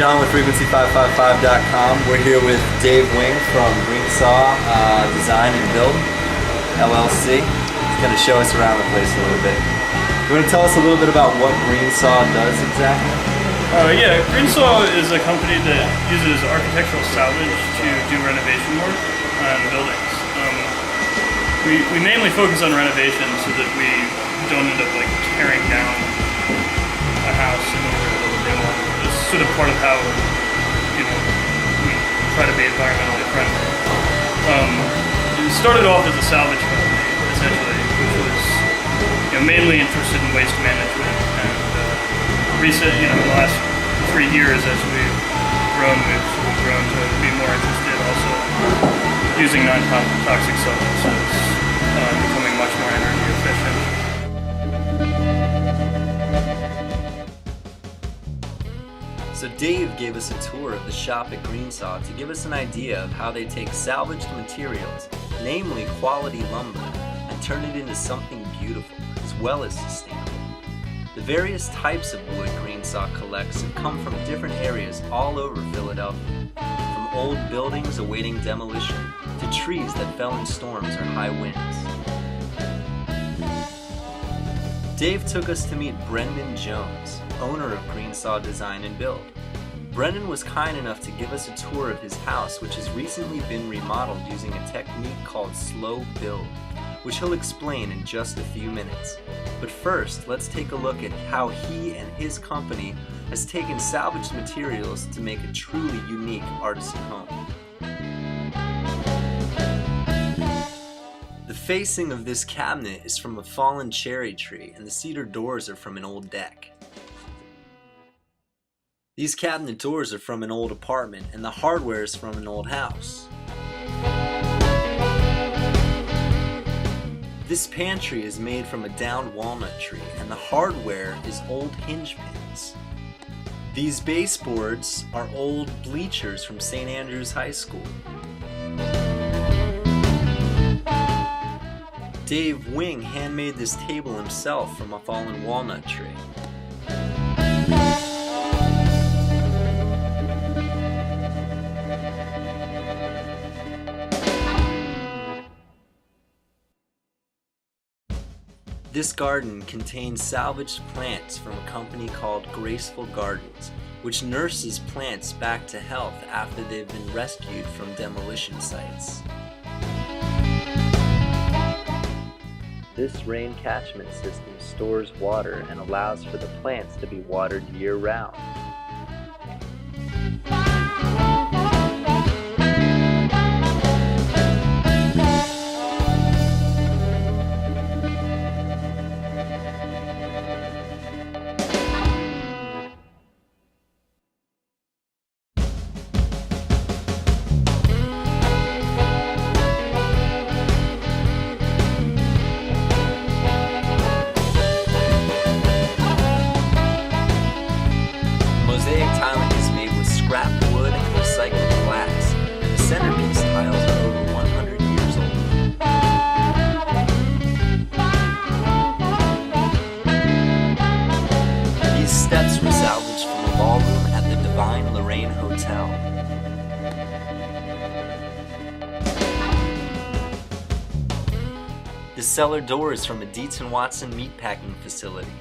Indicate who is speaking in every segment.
Speaker 1: John with Frequency555.com. We're here with Dave Wing from Greensaw Design and Build, LLC. He's going to show us around the place a little bit. You want to tell us a little bit about what Greensaw does exactly?
Speaker 2: Yeah, Greensaw is a company that uses architectural salvage to do renovation work on buildings. We mainly focus on renovation so that we don't end up like tearing down a house in order to build a new one. It's sort of part of how we try to be environmentally friendly. It started off as a salvage company, essentially, which was mainly interested in waste management. And the last 3 years, as we've grown to be more interested also in using non-toxic substances, becoming much more energy efficient.
Speaker 1: So Dave gave us a tour of the shop at Greensaw to give us an idea of how they take salvaged materials, namely quality lumber, and turn it into something beautiful as well as sustainable. The various types of wood Greensaw collects have come from different areas all over Philadelphia, from old buildings awaiting demolition to trees that fell in storms or high winds. Dave took us to meet Brendan Jones, owner of Greensaw Design and Build. Brendan was kind enough to give us a tour of his house, which has recently been remodeled using a technique called slow build, which he'll explain in just a few minutes. But first, let's take a look at how he and his company has taken salvaged materials to make a truly unique artisan home. The facing of this cabinet is from a fallen cherry tree, and the cedar doors are from an old deck. These cabinet doors are from an old apartment, and the hardware is from an old house. This pantry is made from a downed walnut tree, and the hardware is old hinge pins. These baseboards are old bleachers from St. Andrews High School. Dave Wing handmade this table himself from a fallen walnut tree. This garden contains salvaged plants from a company called Graceful Gardens, which nurses plants back to health after they've been rescued from demolition sites. This rain catchment system stores water and allows for the plants to be watered year-round. The cellar door is from a Dietz & Watson meatpacking facility.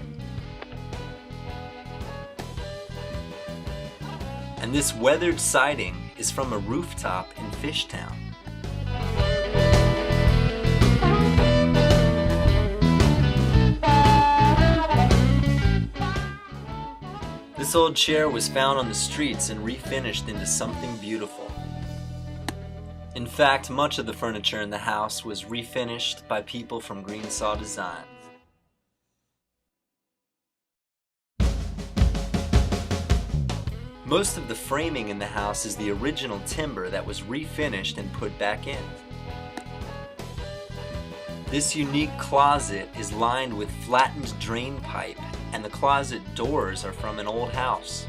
Speaker 1: And this weathered siding is from a rooftop in Fishtown. This old chair was found on the streets and refinished into something beautiful. In fact, much of the furniture in the house was refinished by people from Greensaw Design. Most of the framing in the house is the original timber that was refinished and put back in. This unique closet is lined with flattened drain pipe, and the closet doors are from an old house.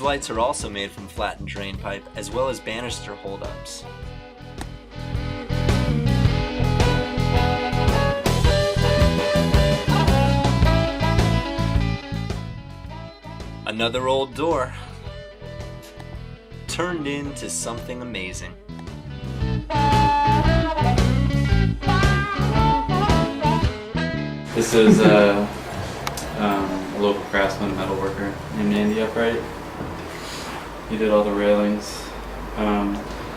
Speaker 1: These lights are also made from flattened drain pipe as well as banister holdups. Another old door turned into something amazing.
Speaker 3: This is a local craftsman metal worker named Andy Upright. He did all the railings.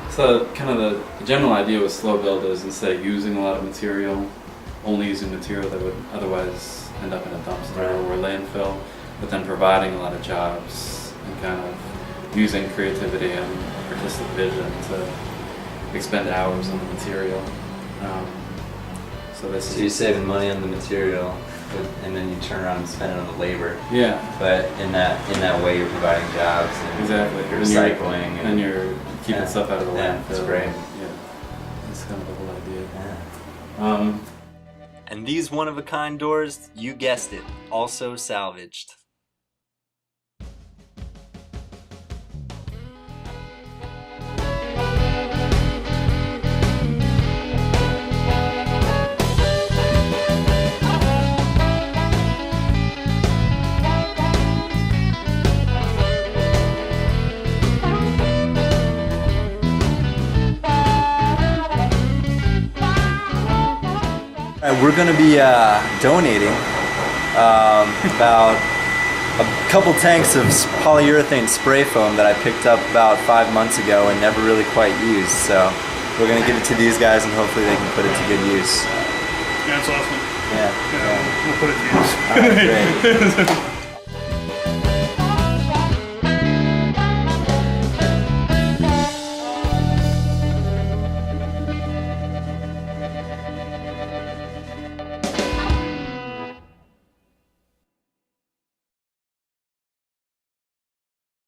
Speaker 3: So kind of the general idea with slow build is instead of using a lot of material, only using material that would otherwise end up in a dumpster or landfill, but then providing a lot of jobs and kind of using creativity and artistic vision to expend hours on the material. So
Speaker 1: you're saving money on the material, and then you turn around and spend it on the labor.
Speaker 3: Yeah.
Speaker 1: But in that way, you're providing jobs and
Speaker 3: exactly.
Speaker 1: you're recycling
Speaker 3: and you're keeping stuff out of the landfill.
Speaker 1: That's great.
Speaker 3: Yeah. That's kind of the whole idea.
Speaker 1: Yeah. And these one-of-a-kind doors, you guessed it, also salvaged. We're going to be donating about a couple tanks of polyurethane spray foam that I picked up about 5 months ago and never really quite used. So we're going to give it to these guys and hopefully they can put it to good use.
Speaker 2: Yeah, it's awesome.
Speaker 1: Yeah.
Speaker 2: We'll put it to use.
Speaker 1: All right, great.